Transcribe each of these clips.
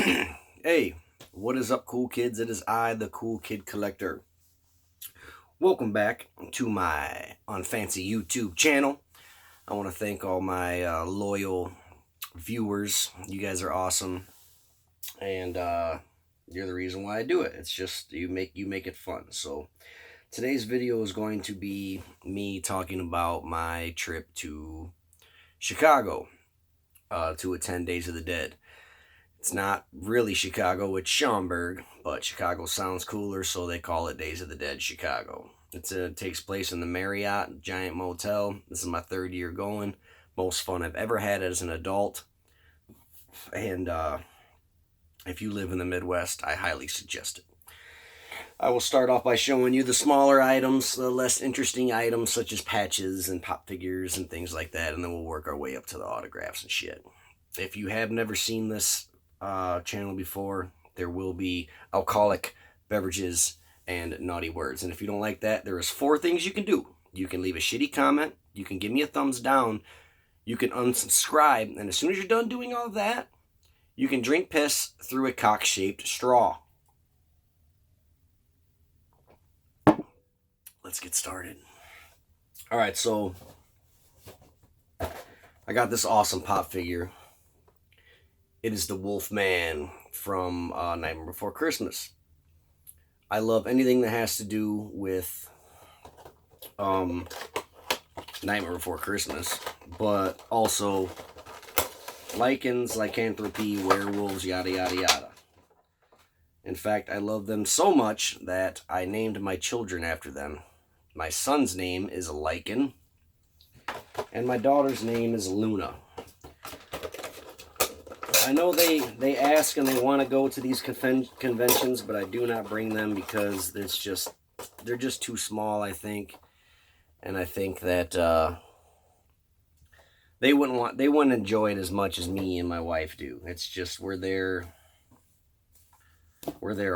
Hey, what is up, cool kids? It is I, the Cool Kid Collector. Welcome back to my unfancy YouTube channel. I want to thank all my loyal viewers. You guys are awesome, and you're the reason why I do it. It's just you make it fun. So today's video is going to be me talking about my trip to Chicago to attend Days of the Dead. It's not really Chicago, it's Schaumburg, but Chicago sounds cooler, so they call it Days of the Dead Chicago. It takes place in the Marriott Giant Motel. This is my third year going. Most fun I've ever had as an adult. And if you live in the Midwest, I highly suggest it. I will start off by showing you the smaller items, the less interesting items, such as patches and pop figures and things like that, and then we'll work our way up to the autographs and shit. If you have never seen this channel before, there will be alcoholic beverages and naughty words. And if you don't like that, there is 4 things you can do. You can leave a shitty comment, you can give me a thumbs down, you can unsubscribe, and as soon as you're done doing all of that, you can drink piss through a cock-shaped straw. Let's get started. Alright, so I got this awesome pop figure. It is the Wolfman from Nightmare Before Christmas. I love anything that has to do with Nightmare Before Christmas, but also lichens, lycanthropy, werewolves, yada yada yada. In fact, I love them so much that I named my children after them. My son's name is Lichen, and my daughter's name is Luna. I know they ask and they want to go to these conventions, but I do not bring them because they're just too small, I think. And I think that they wouldn't enjoy it as much as me and my wife do. It's just we're there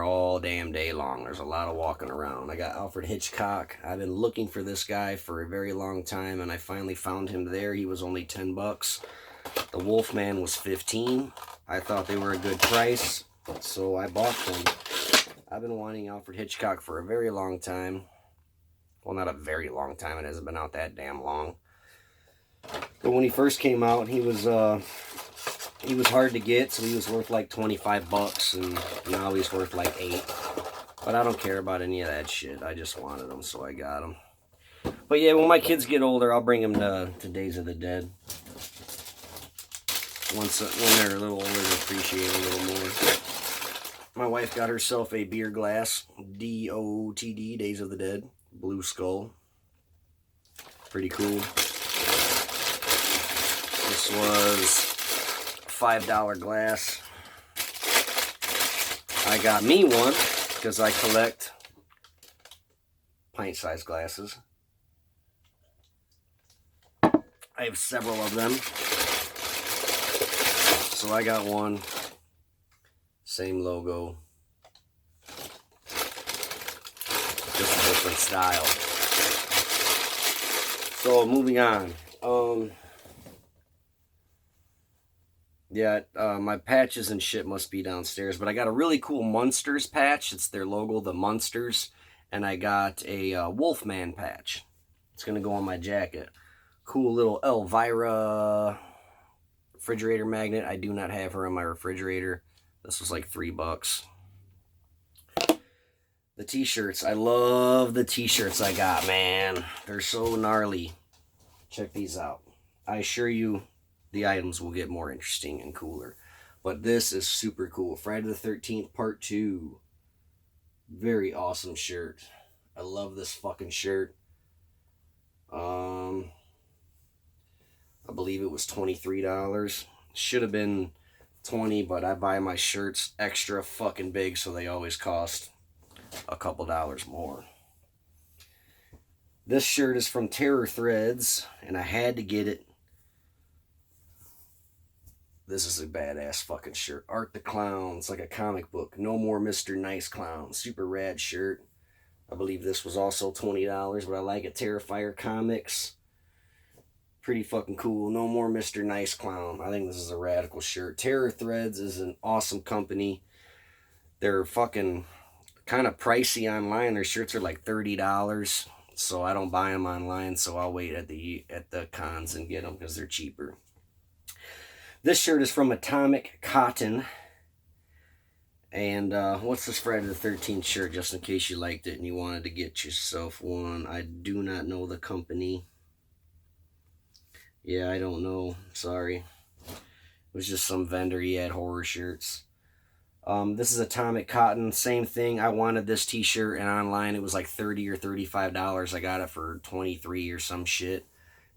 all damn day long. There's a lot of walking around. I got Alfred Hitchcock. I've been looking for this guy for a very long time, and I finally found him there. He was only $10. The Wolfman was $15. I thought they were a good price, so I bought them. I've been wanting Alfred Hitchcock for a very long time. Well, not a very long time. It hasn't been out that damn long. But when he first came out, he was hard to get, so he was worth like $25, and now he's worth like $8. But I don't care about any of that shit. I just wanted them, so I got them. But yeah, when my kids get older, I'll bring them to Days of the Dead. When they're a little older, they appreciate it a little more. My wife got herself a beer glass, DOTD, Days of the Dead, Blue Skull. Pretty cool. This was $5 glass. I got me one because I collect pint-sized glasses. I have several of them. So I got one, same logo, just a different style. So moving on. My patches and shit must be downstairs, but I got a really cool Munsters patch. It's their logo, the Munsters, and I got a Wolfman patch. It's gonna go on my jacket. Cool little Elvira refrigerator magnet. I do not have her in my refrigerator. This was like $3. The t-shirts. I love the t-shirts I got, man. They're so gnarly. Check these out. I assure you the items will get more interesting and cooler. But this is super cool. Friday the 13th Part 2. Very awesome shirt. I love this fucking shirt. I believe it was $23. Should have been $20, but I buy my shirts extra fucking big, so they always cost a couple dollars more. This shirt is from Terror Threads, and I had to get it. This is a badass fucking shirt. Art the Clown. It's like a comic book. No More Mr. Nice Clown. Super rad shirt. I believe this was also $20, but I like it. Terrifier Comics. Pretty fucking cool. No more Mr. Nice Clown. I think this is a radical shirt. Terror Threads is an awesome company. They're fucking kind of pricey online. Their shirts are like $30. So I don't buy them online, so I'll wait at the cons and get them because they're cheaper. This shirt is from Atomic Cotton. And what's this Friday the 13th shirt, just in case you liked it and you wanted to get yourself one. I do not know the company. Yeah, I don't know. Sorry. It was just some vendor. He had horror shirts. This is Atomic Cotton. Same thing. I wanted this t-shirt, and online it was like $30 or $35. I got it for $23 or some shit.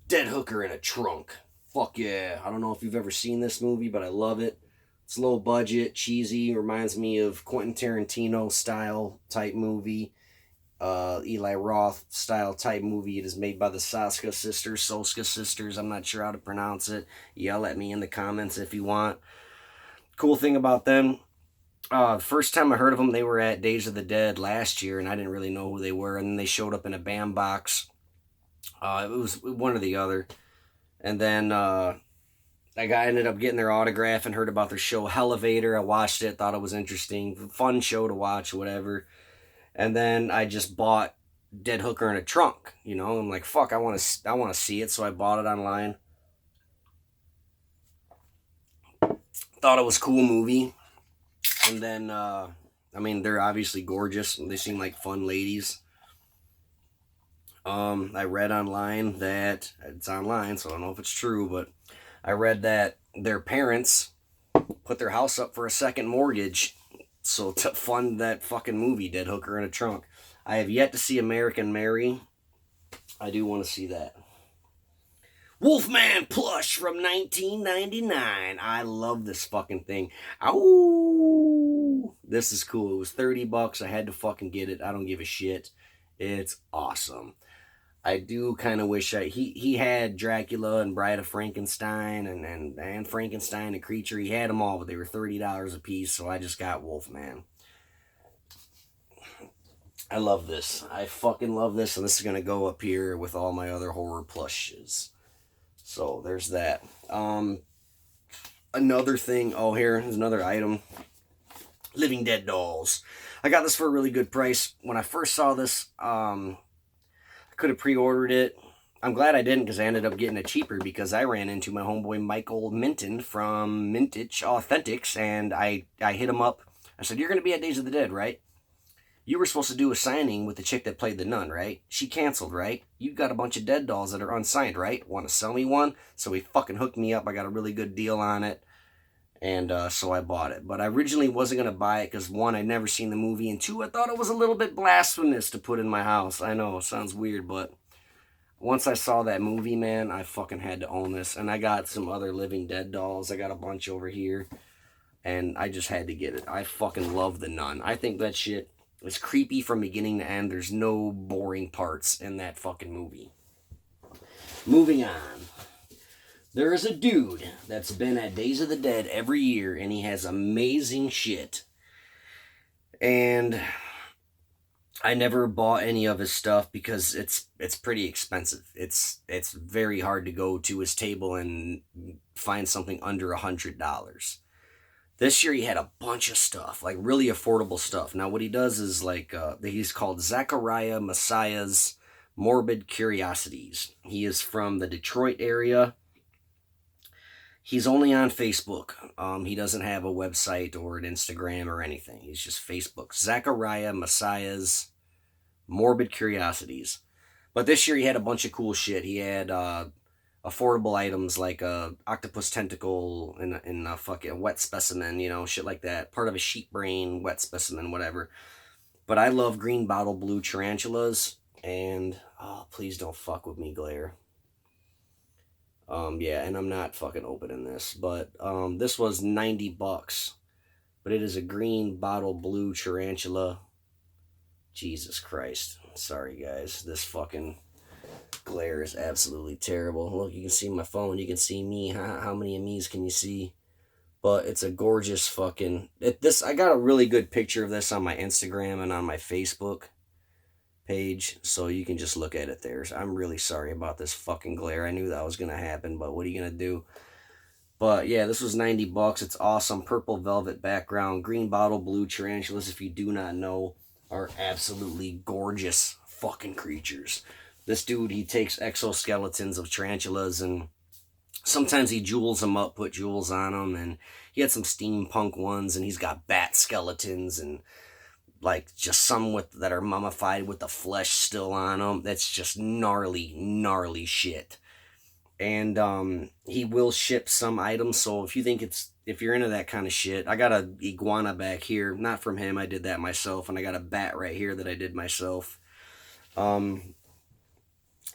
Dead hooker in a trunk. Fuck yeah. I don't know if you've ever seen this movie, but I love it. It's low budget, cheesy. Reminds me of Quentin Tarantino style type movie. Eli Roth style type movie. It is made by the Soska sisters. I'm not sure how to pronounce it. Yell at me in the comments if you want. Cool thing about them, first time I heard of them, they were at Days of the Dead last year, and I didn't really know who they were, and then they showed up in a BAM box. It was one or the other. And then I ended up getting their autograph and heard about their show Hellevator. I watched it, thought it was interesting. Fun show to watch, whatever. And then I just bought Dead Hooker in a Trunk. You know, I'm like, fuck, I want to see it, so I bought it online. Thought it was a cool movie. And then, I mean, they're obviously gorgeous. They seem like fun ladies. I read online that, it's online, so I don't know if it's true, but I read that their parents put their house up for a second mortgage, so to fund that fucking movie, Dead Hooker in a Trunk. I have yet to see American Mary. I do want to see that. Wolfman plush from 1999. I love this fucking thing. Ow! This is cool. It was $30. I had to fucking get it. I don't give a shit. It's awesome. I do kind of wish he had Dracula and Bride of Frankenstein and Frankenstein and Creature. He had them all, but they were $30 a piece, so I just got Wolfman. I love this. I fucking love this, and this is going to go up here with all my other horror plushes. So there's that. Another thing. Oh, here's another item. Living Dead dolls. I got this for a really good price. When I first saw this, I could have pre-ordered it. I'm glad I didn't, because I ended up getting it cheaper, because I ran into my homeboy Michael Minton from Mintage Authentics, and I hit him up. I said, "You're going to be at Days of the Dead, right? You were supposed to do a signing with the chick that played the nun, right? She canceled, right? You got a bunch of dead dolls that are unsigned, right? Want to sell me one?" So he fucking hooked me up. I got a really good deal on it. And so I bought it. But I originally wasn't going to buy it because, one, I'd never seen the movie. And two, I thought it was a little bit blasphemous to put in my house. I know, it sounds weird, but once I saw that movie, man, I fucking had to own this. And I got some other Living Dead dolls. I got a bunch over here. And I just had to get it. I fucking love the nun. I think that shit is creepy from beginning to end. There's no boring parts in that fucking movie. Moving on. There is a dude that's been at Days of the Dead every year, and he has amazing shit. And I never bought any of his stuff because it's pretty expensive. It's very hard to go to his table and find something under $100. This year he had a bunch of stuff, like really affordable stuff. Now what he does is like, he's called Zachariah Messiah's Morbid Curiosities. He is from the Detroit area. He's only on Facebook. He doesn't have a website or an Instagram or anything. He's just Facebook. Zachariah Messiah's Morbid Curiosities. But this year he had a bunch of cool shit. He had affordable items like a octopus tentacle in a fucking wet specimen, you know, shit like that. Part of a sheep brain, wet specimen, whatever. But I love green bottle blue tarantulas. And, oh, please don't fuck with me, Glare. Yeah, and I'm not fucking opening this, but this was $90, but it is a green bottle blue tarantula. Jesus Christ. Sorry, guys. This fucking glare is absolutely terrible. Look, you can see my phone. You can see me. How many of me's can you see? But it's a gorgeous fucking... I got a really good picture of this on my Instagram and on my Facebook page, so you can just look at it there. So I'm really sorry about this fucking glare. I knew that was gonna happen, but what are you gonna do? But yeah, this was 90 bucks. It's awesome. Purple velvet background, green bottle blue tarantulas, if you do not know, are absolutely gorgeous fucking creatures. This dude, he takes exoskeletons of tarantulas and sometimes he jewels them up, put jewels on them, and he had some steampunk ones, and he's got bat skeletons and like just some with that are mummified with the flesh still on them. That's just gnarly shit. And he will ship some items, so if you're into that kind of shit, I got a iguana back here, not from him, I did that myself, and I got a bat right here that I did myself.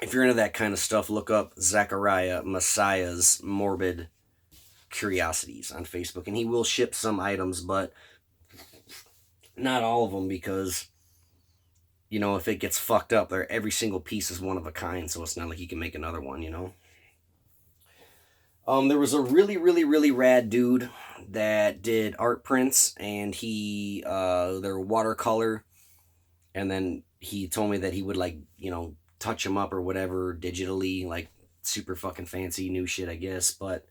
If you're into that kind of stuff, look up Zachariah Messiah's Morbid Curiosities on Facebook, and he will ship some items, but not all of them, because you know, if it gets fucked up, every single piece is one of a kind, so it's not like you can make another one, you know. There was a really rad dude that did art prints, and they're watercolor, and then he told me that he would, like, you know, touch them up or whatever digitally, like super fucking fancy new shit, I guess. But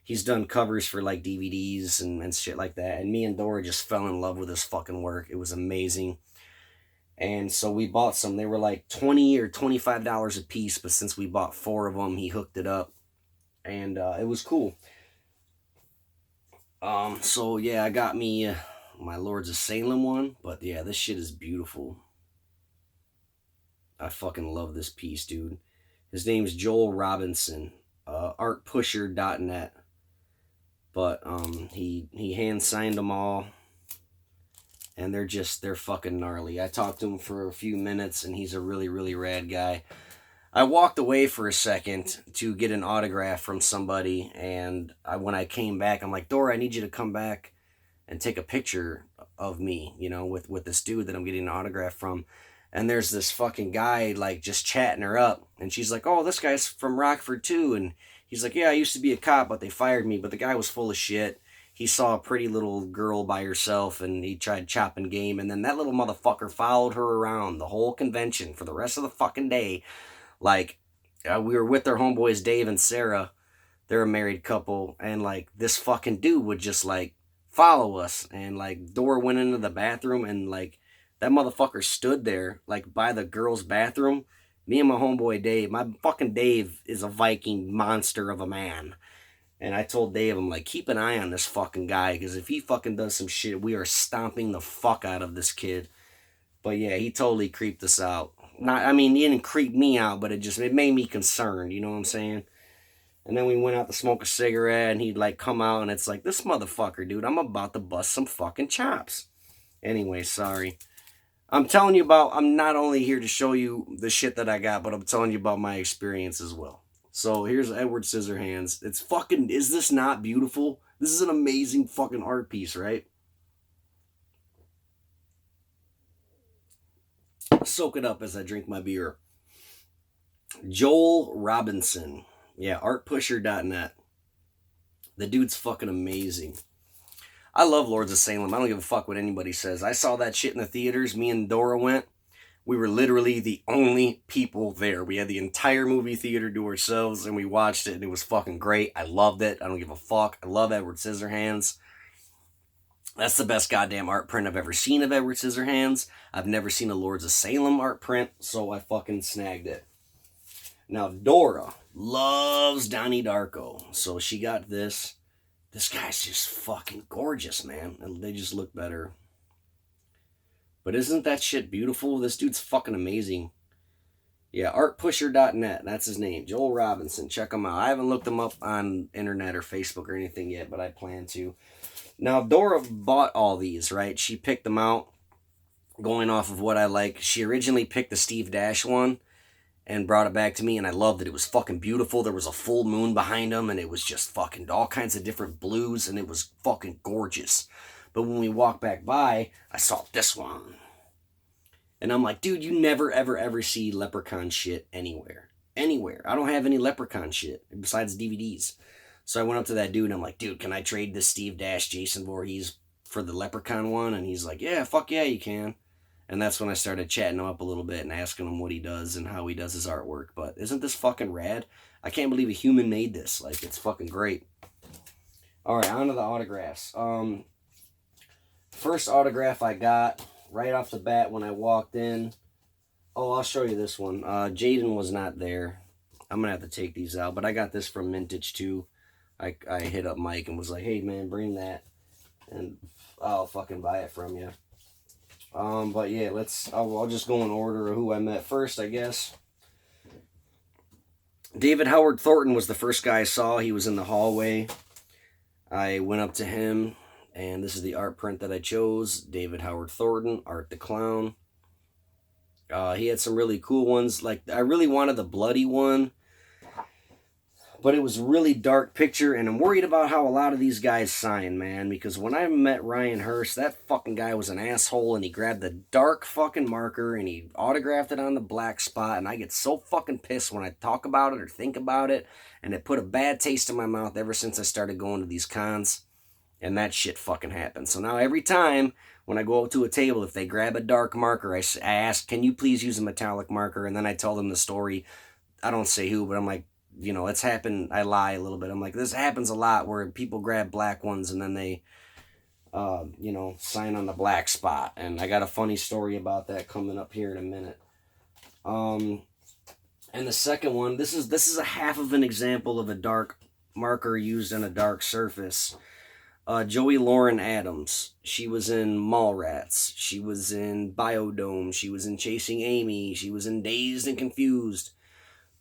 he's done covers for like DVDs and shit like that. And me and Dora just fell in love with his fucking work. It was amazing. And so we bought some. They were like $20 or $25 a piece, but since we bought 4 of them, he hooked it up, and it was cool. So yeah, I got me my Lords of Salem one, but yeah, this shit is beautiful. I fucking love this piece, dude. His name's Joel Robinson, artpusher.net. But he hand signed them all, and they're fucking gnarly. I talked to him for a few minutes, and he's a really rad guy. I walked away for a second to get an autograph from somebody, and when I came back, I'm like, Dora, I need you to come back and take a picture of me, you know, with this dude that I'm getting an autograph from. And there's this fucking guy, like, just chatting her up. And she's like, oh, this guy's from Rockford, too. And he's like, yeah, I used to be a cop, but they fired me. But the guy was full of shit. He saw a pretty little girl by herself, and he tried chopping game. And then that little motherfucker followed her around the whole convention for the rest of the fucking day. Like, we were with their homeboys, Dave and Sarah. They're a married couple. And, like, this fucking dude would just, like, follow us. And, like, Dora went into the bathroom, and, like, that motherfucker stood there, like, by the girl's bathroom. Me and my homeboy Dave, my fucking Dave is a Viking monster of a man. And I told Dave, I'm like, keep an eye on this fucking guy, because if he fucking does some shit, we are stomping the fuck out of this kid. But yeah, he totally creeped us out. He didn't creep me out, but it made me concerned, you know what I'm saying? And then we went out to smoke a cigarette, and he'd, like, come out, and it's like, this motherfucker, dude, I'm about to bust some fucking chops. Anyway, sorry. I'm not only here to show you the shit that I got, but I'm telling you about my experience as well. So here's Edward Scissorhands. Is this not beautiful? This is an amazing fucking art piece, right? Soak it up as I drink my beer. Joel Robinson. Yeah, artpusher.net. The dude's fucking amazing. I love Lords of Salem. I don't give a fuck what anybody says. I saw that shit in the theaters. Me and Dora went. We were literally the only people there. We had the entire movie theater to ourselves, and we watched it, and it was fucking great. I loved it. I don't give a fuck. I love Edward Scissorhands. That's the best goddamn art print I've ever seen of Edward Scissorhands. I've never seen a Lords of Salem art print, so I fucking snagged it. Now, Dora loves Donnie Darko, so she got this. This guy's just fucking gorgeous, man. And they just look better. But isn't that shit beautiful? This dude's fucking amazing. Yeah, artpusher.net. That's his name. Joel Robinson. Check him out. I haven't looked him up on internet or Facebook or anything yet, but I plan to. Now, Dora bought all these, right? She picked them out going off of what I like. She originally picked the Steve Dash one and brought it back to me, and I loved it. It was fucking beautiful. There was a full moon behind them, and it was just fucking all kinds of different blues, and it was fucking gorgeous. But when we walked back by, I saw this one. And I'm like, dude, you never, ever see Leprechaun shit anywhere. Anywhere. I don't have any Leprechaun shit besides DVDs. So I went up to that dude, and I'm like, dude, can I trade this Steve Dash Jason Voorhees for the Leprechaun one? And he's like, yeah, fuck yeah, you can. And that's when I started chatting him up a little bit and asking him what he does and how he does his artwork. But isn't this fucking rad? I can't believe a human made this. Like, it's fucking great. All right, on to the autographs. First autograph I got right off the bat when I walked in. Oh, I'll show you this one. Jaden was not there. I'm going to have to take these out. But I got this from Mintage too. I hit up Mike and was like, hey, man, bring that. And I'll fucking buy it from you. But yeah, I'll just go in order of who I met first, I guess. David Howard Thornton was the first guy I saw. He was in the hallway. I went up to him, and this is the art print that I chose. David Howard Thornton, Art the Clown. He had some really cool ones. Like, I really wanted the bloody one, but it was a really dark picture, and I'm worried about how a lot of these guys sign, man, because when I met Ryan Hurst, that fucking guy was an asshole, and he grabbed the dark fucking marker, and he autographed it on the black spot, and I get so fucking pissed when I talk about it or think about it, and it put a bad taste in my mouth ever since I started going to these cons, and that shit fucking happened. So now every time when I go up to a table, if they grab a dark marker, I ask, can you please use a metallic marker? And then I tell them the story. I don't say who, but I'm like, you know, it's happened. I lie a little bit. I'm like, this happens a lot where people grab black ones and then they, you know, sign on the black spot. And I got a funny story about that coming up here in a minute. And the second one, this is a half of an example of a dark marker used on a dark surface. Joey Lauren Adams. She was in Mallrats. She was in Biodome. She was in Chasing Amy. She was in Dazed and Confused.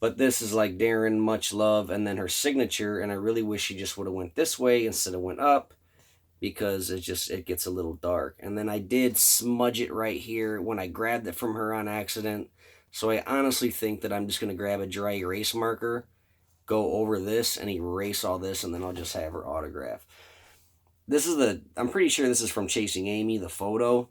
But this is like Darren, Much Love, and then her signature, and I really wish she just would have went this way instead of went up, because it gets a little dark. And then I did smudge it right here when I grabbed it from her on accident. So I honestly think that I'm just going to grab a dry erase marker, go over this, and erase all this, and then I'll just have her autograph. I'm pretty sure this is from Chasing Amy, the photo.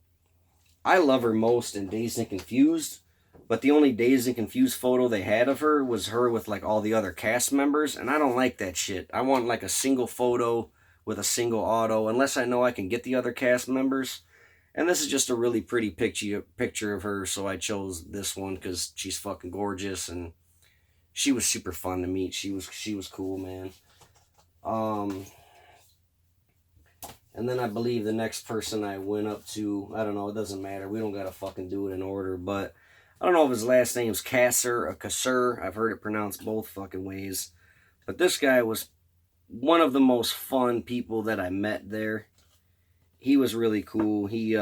I love her most in Dazed and Confused. But the only Dazed and Confused photo they had of her was her with like all the other cast members. And I don't like that shit. I want like a single photo with a single auto. Unless I know I can get the other cast members. And this is just a really pretty picture of her. So I chose this one because she's fucking gorgeous. And she was super fun to meet. She was cool, man. And then I believe the next person I went up to, I don't know, it doesn't matter. We don't gotta fucking do it in order. But I don't know if his last name's Kasser or Kasser. I've heard it pronounced both fucking ways. But this guy was one of the most fun people that I met there. He was really cool. He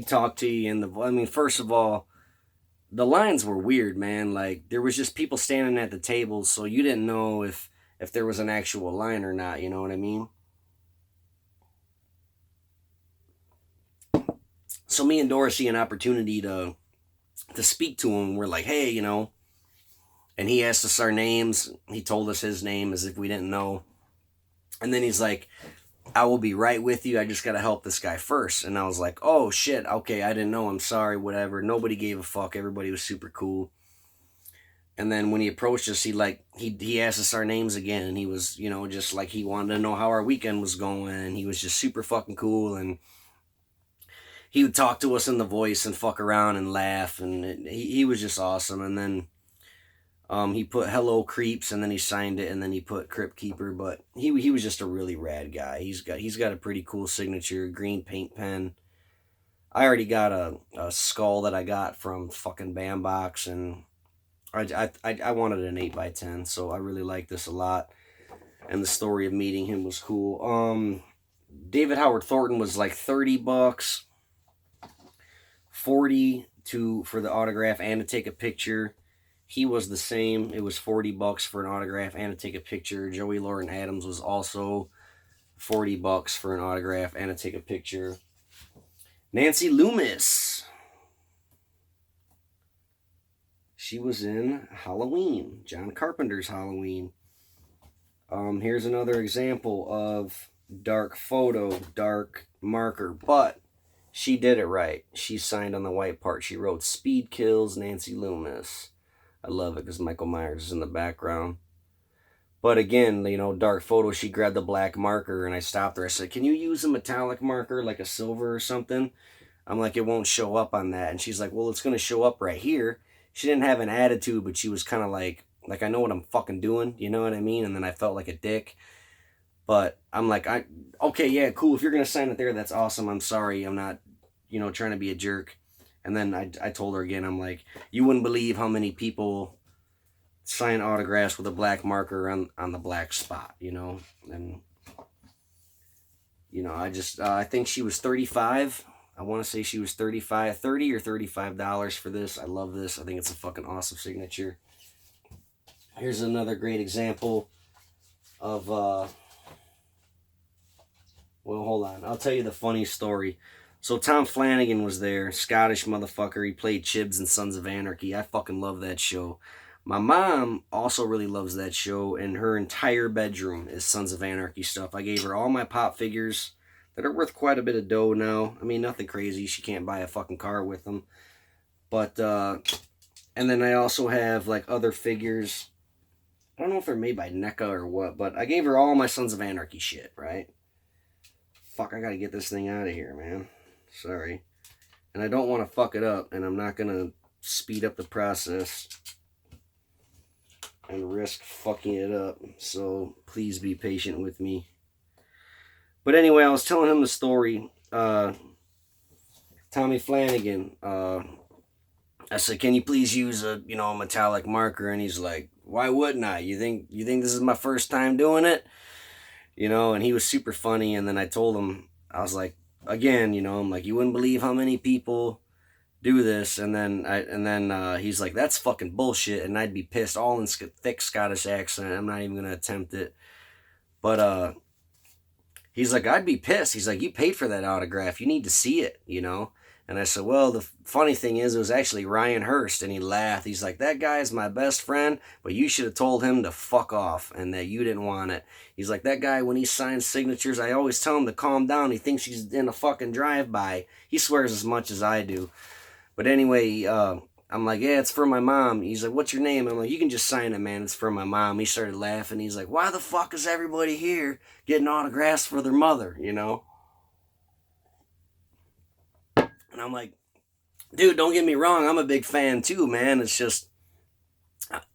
talked to you I mean, first of all, the lines were weird, man. Like, there was just people standing at the tables, so you didn't know if there was an actual line or not, you know what I mean? So me and Doris see an opportunity to speak to him. We're like, hey, you know, and he asked us our names. He told us his name as if we didn't know. And then he's like, I will be right with you. I just got to help this guy first. And I was like, oh shit. Okay. I didn't know. I'm sorry. Whatever. Nobody gave a fuck. Everybody was super cool. And then when he approached us, he asked us our names again. And he was, you know, just like he wanted to know how our weekend was going. And he was just super fucking cool. And he would talk to us in the voice and fuck around and laugh, and he was just awesome. And then he put Hello Creeps, and then he signed it, and then he put Crypt Keeper. But he was just a really rad guy. He's got a pretty cool signature, green paint pen. I already got a skull that I got from fucking Bambox, and I wanted an 8x10, so I really like this a lot. And the story of meeting him was cool. David Howard Thornton was like $30. 40 for the autograph and to take a picture. He was the same. It was $40 for an autograph and to take a picture. Joey Lauren Adams was also $40 for an autograph and to take a picture. Nancy Loomis. She was in Halloween, John Carpenter's Halloween. Here's another example of dark photo, dark marker, but she did it right. She signed on the white part. She wrote Speed Kills Nancy Loomis. I love it because Michael Myers is in the background. But again, you know, dark photo, she grabbed the black marker and I stopped her. I said, can you use a metallic marker, like a silver or something? I'm like, it won't show up on that. And she's like, well, it's going to show up right here. She didn't have an attitude, but she was kind of like I know what I'm fucking doing. You know what I mean? And then I felt like a dick. But I'm like, okay, yeah, cool. If you're going to sign it there, that's awesome. I'm sorry. I'm not, trying to be a jerk. And then I told her again, I'm like, you wouldn't believe how many people sign autographs with a black marker on the black spot, And, I think she was 35. I want to say she was 35, 30 or $35 for this. I love this. I think it's a fucking awesome signature. Here's another great example of, well, hold on. I'll tell you the funny story. So Tom Flanagan was there, Scottish motherfucker. He played Chibs in Sons of Anarchy. I fucking love that show. My mom also really loves that show, and her entire bedroom is Sons of Anarchy stuff. I gave her all my pop figures that are worth quite a bit of dough now. I mean, nothing crazy. She can't buy a fucking car with them. But, and then I also have, like, other figures. I don't know if they're made by NECA or what, but I gave her all my Sons of Anarchy shit, right? Fuck, I gotta get this thing out of here, man. Sorry. And I don't want to fuck it up, and I'm not gonna speed up the process and risk fucking it up. So please be patient with me. But anyway, I was telling him the story. Tommy Flanagan. I said, "Can you please use a metallic marker?" And he's like, "Why wouldn't I? You think this is my first time doing it?" And he was super funny. And then I told him, I was like, again, I'm like, you wouldn't believe how many people do this. And then he's like, that's fucking bullshit. And I'd be pissed, all in thick Scottish accent. I'm not even gonna attempt it. But he's like, I'd be pissed. He's like, you paid for that autograph. You need to see it. And I said, well, the funny thing is, it was actually Ryan Hurst. And he laughed. He's like, that guy's my best friend, but you should have told him to fuck off and that you didn't want it. He's like, that guy, when he signs signatures, I always tell him to calm down. He thinks he's in a fucking drive-by. He swears as much as I do. But anyway, I'm like, yeah, it's for my mom. He's like, what's your name? I'm like, you can just sign it, man. It's for my mom. He started laughing. He's like, why the fuck is everybody here getting autographs for their mother, And I'm like, dude, don't get me wrong. I'm a big fan too, man. It's just,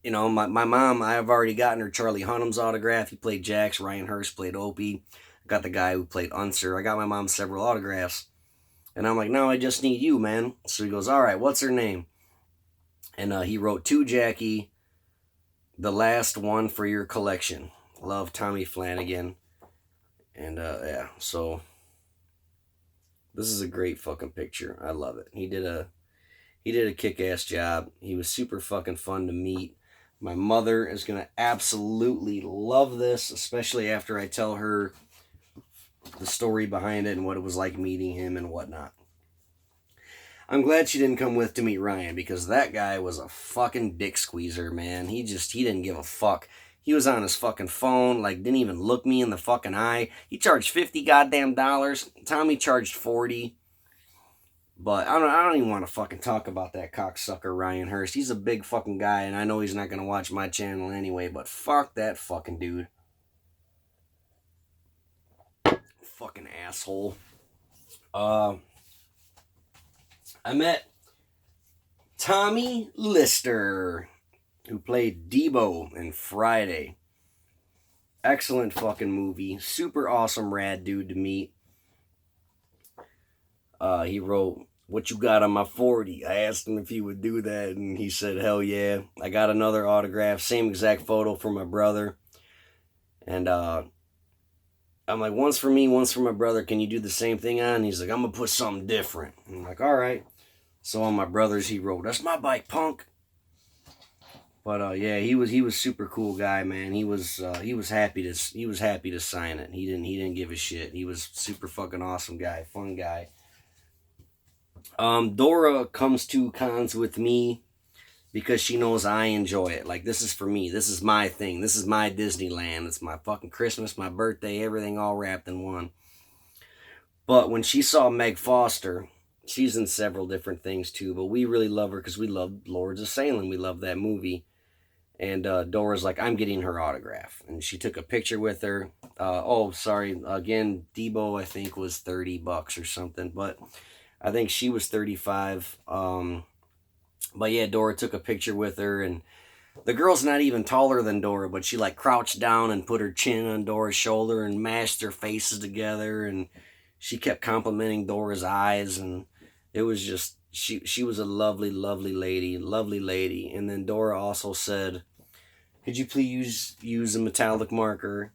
my mom, I've already gotten her Charlie Hunnam's autograph. He played Jax. Ryan Hurst played Opie. I got the guy who played Unser. I got my mom several autographs. And I'm like, no, I just need you, man. So he goes, all right, what's her name? And he wrote, to Jackie, the last one for your collection. Love, Tommy Flanagan. And yeah, so this is a great fucking picture. I love it. He did a kick-ass job. He was super fucking fun to meet. My mother is going to absolutely love this, especially after I tell her the story behind it and what it was like meeting him and whatnot. I'm glad she didn't come with to meet Ryan, because that guy was a fucking dick squeezer, man. He didn't give a fuck. He was on his fucking phone, like, didn't even look me in the fucking eye. He charged $50 goddamn dollars. Tommy charged 40. But I don't even want to fucking talk about that cocksucker Ryan Hurst. He's a big fucking guy, and I know he's not going to watch my channel anyway, but fuck that fucking dude. Fucking asshole. I met Tommy Lister, who played Debo in Friday. Excellent fucking movie. Super awesome rad dude to meet. He wrote, what you got on my 40? I asked him if he would do that, and he said, hell yeah. I got another autograph, same exact photo for my brother. And I'm like, one's for me, one's for my brother. Can you do the same thing on? And he's like, I'm going to put something different. I'm like, all right. So on my brother's, he wrote, that's my bike, punk. But yeah, he was super cool guy, man. He was happy to sign it. He didn't give a shit. He was super fucking awesome guy, fun guy. Dora comes to cons with me because she knows I enjoy it. Like, this is for me. This is my thing. This is my Disneyland. It's my fucking Christmas, my birthday, everything all wrapped in one. But when she saw Meg Foster, she's in several different things too, but we really love her because we love Lords of Salem. We love that movie. And Dora's like, I'm getting her autograph. And she took a picture with her. Oh, sorry. Again, Debo, I think, was $30 or something. But I think she was 35. But yeah, Dora took a picture with her, and the girl's not even taller than Dora, but she like crouched down and put her chin on Dora's shoulder and mashed their faces together, and she kept complimenting Dora's eyes, and it was just she was a lovely, lovely lady. And then Dora also said, "Could you please use a metallic marker?"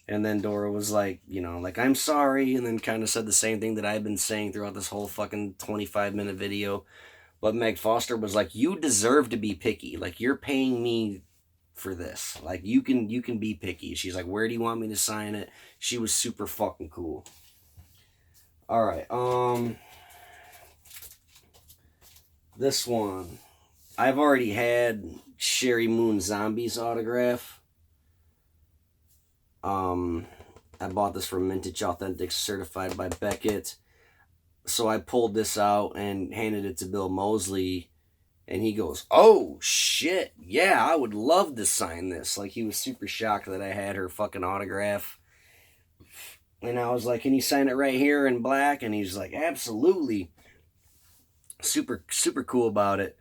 And then Dora was like, like, "I'm sorry," and then kind of said the same thing that I've been saying throughout this whole fucking 25-minute video. But Meg Foster was like, "You deserve to be picky. Like, you're paying me for this. Like, you can be picky." She's like, "Where do you want me to sign it?" She was super fucking cool. All right. This one, I've already had Sherry Moon Zombie's autograph. I bought this from Mintage Authentics, certified by Beckett. So I pulled this out and handed it to Bill Moseley, and he goes, "Oh shit, yeah, I would love to sign this." Like, he was super shocked that I had her fucking autograph. And I was like, "Can you sign it right here in black?" And he's like, "Absolutely." Super, super cool about it.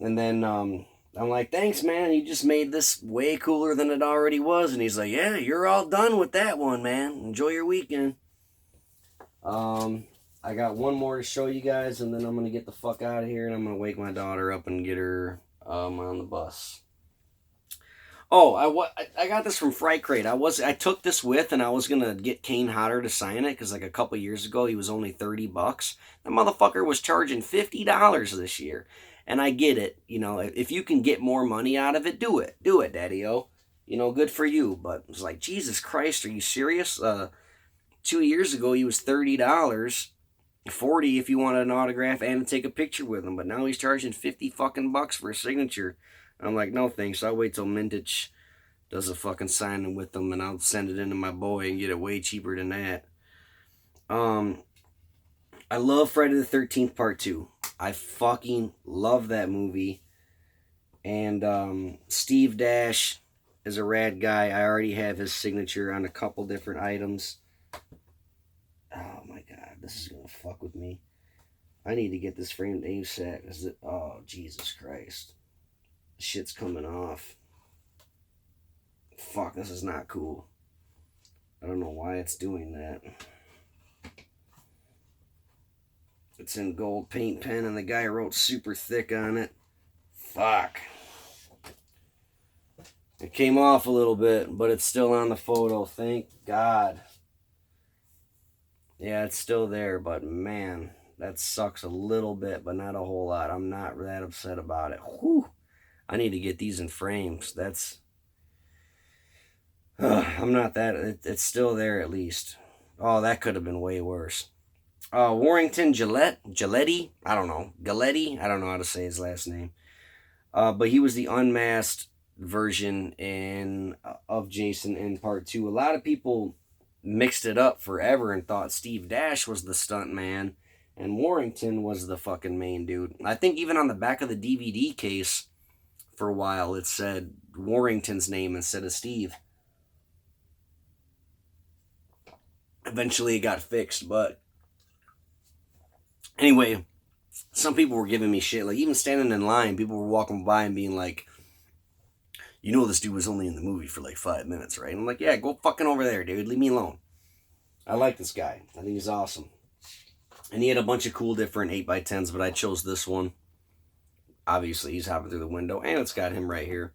And then I'm like, "Thanks, man. You just made this way cooler than it already was." And he's like, "Yeah, you're all done with that one, man. Enjoy your weekend." I got one more to show you guys, and then I'm going to get the fuck out of here, and I'm going to wake my daughter up and get her on the bus. Oh, I got this from Fright Crate. I took this with, and I was going to get Kane Hodder to sign it, because like a couple years ago, he was only $30. That motherfucker was charging $50 this year. And I get it. If you can get more money out of it, do it. Do it, Daddy-O. Good for you. But it's like, Jesus Christ, are you serious? 2 years ago, he was $30. 40 if you wanted an autograph and to take a picture with him, but now he's charging 50 fucking bucks for a signature. I'm like, no thanks. I'll wait till Mintage does a fucking signing with them, and I'll send it into my boy and get it way cheaper than that. I love Friday the 13th Part 2. I fucking love that movie. And Steve Dash is a rad guy. I already have his signature on a couple different items. Oh my god, this is gonna fuck with me. I need to get this framed ASAP. Oh, Jesus Christ. Shit's coming off. Fuck, this is not cool. I don't know why it's doing that. It's in gold paint pen, and the guy wrote super thick on it. Fuck. It came off a little bit, but it's still on the photo. Thank God. Yeah, it's still there, but man, that sucks a little bit, but not a whole lot. I'm not that upset about it. Whew. I need to get these in frames. I'm not that. It's still there at least. Oh, that could have been way worse. Warrington Gilletti? I don't know. Gilletti? I don't know how to say his last name. But he was the unmasked version of Jason in Part 2. A lot of people mixed it up forever and thought Steve Dash was the stunt man and Warrington was the fucking main dude. I think even on the back of the DVD case for a while it said Warrington's name instead of Steve. Eventually it got fixed, but anyway, some people were giving me shit. Like, even standing in line, people were walking by and being like, this dude was only in the movie for like 5 minutes, right? And I'm like, yeah, go fucking over there, dude. Leave me alone. I like this guy. I think he's awesome. And he had a bunch of cool different 8x10s, but I chose this one. Obviously, he's hopping through the window, and it's got him right here.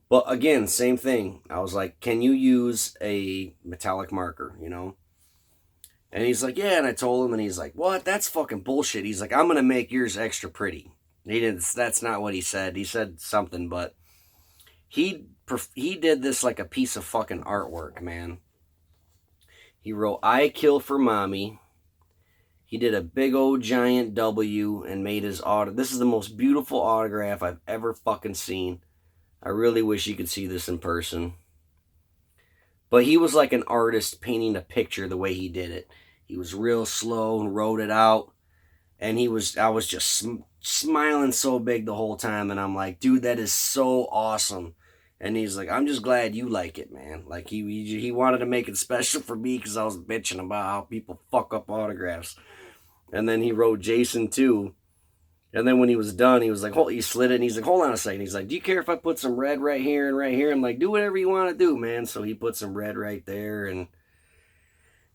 But again, same thing. I was like, can you use a metallic marker, And he's like, yeah, and I told him, and he's like, what? That's fucking bullshit. He's like, I'm going to make yours extra pretty. That's not what he said. He said something, but he did this like a piece of fucking artwork, man. He wrote, "I kill for mommy." He did a big old giant W and made his autograph. This is the most beautiful autograph I've ever fucking seen. I really wish you could see this in person. But he was like an artist painting a picture the way he did it. He was real slow and wrote it out. And I was just smiling so big the whole time. And I'm like, dude, that is so awesome. And he's like, I'm just glad you like it, man. Like, he wanted to make it special for me because I was bitching about how people fuck up autographs. And then he wrote Jason 2. And then when he was done, he was like, he slid it, and he's like, hold on a second. He's like, do you care if I put some red right here and right here? I'm like, do whatever you want to do, man. So he put some red right there, and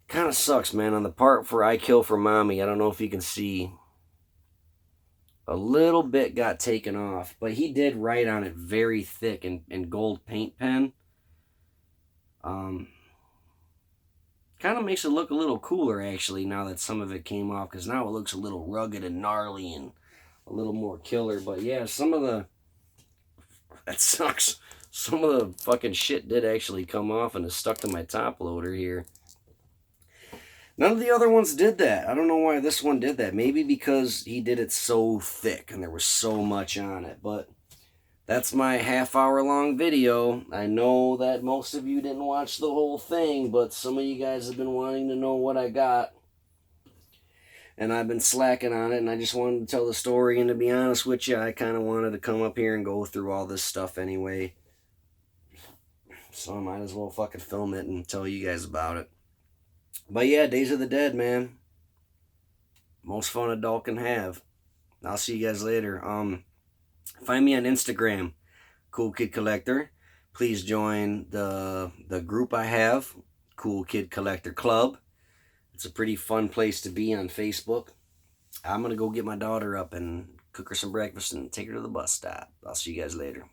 kind of sucks, man. On the part for I Kill for Mommy, I don't know if you can see, a little bit got taken off, but he did write on it very thick in gold paint pen. Kind of makes it look a little cooler, actually, now that some of it came off, because now it looks a little rugged and gnarly and a little more killer. But yeah, that sucks. Some of the fucking shit did actually come off and is stuck to my top loader here. None of the other ones did that. I don't know why this one did that. Maybe because he did it so thick and there was so much on it. But that's my half-hour-long video. I know that most of you didn't watch the whole thing, but some of you guys have been wanting to know what I got. And I've been slacking on it, and I just wanted to tell the story. And to be honest with you, I kind of wanted to come up here and go through all this stuff anyway. So I might as well fucking film it and tell you guys about it. But yeah, Days of the Dead, man. Most fun a doll can have. I'll see you guys later. Find me on Instagram, Cool Kid Collector. Please join the group I have, Cool Kid Collector Club. It's a pretty fun place to be on Facebook. I'm going to go get my daughter up and cook her some breakfast and take her to the bus stop. I'll see you guys later.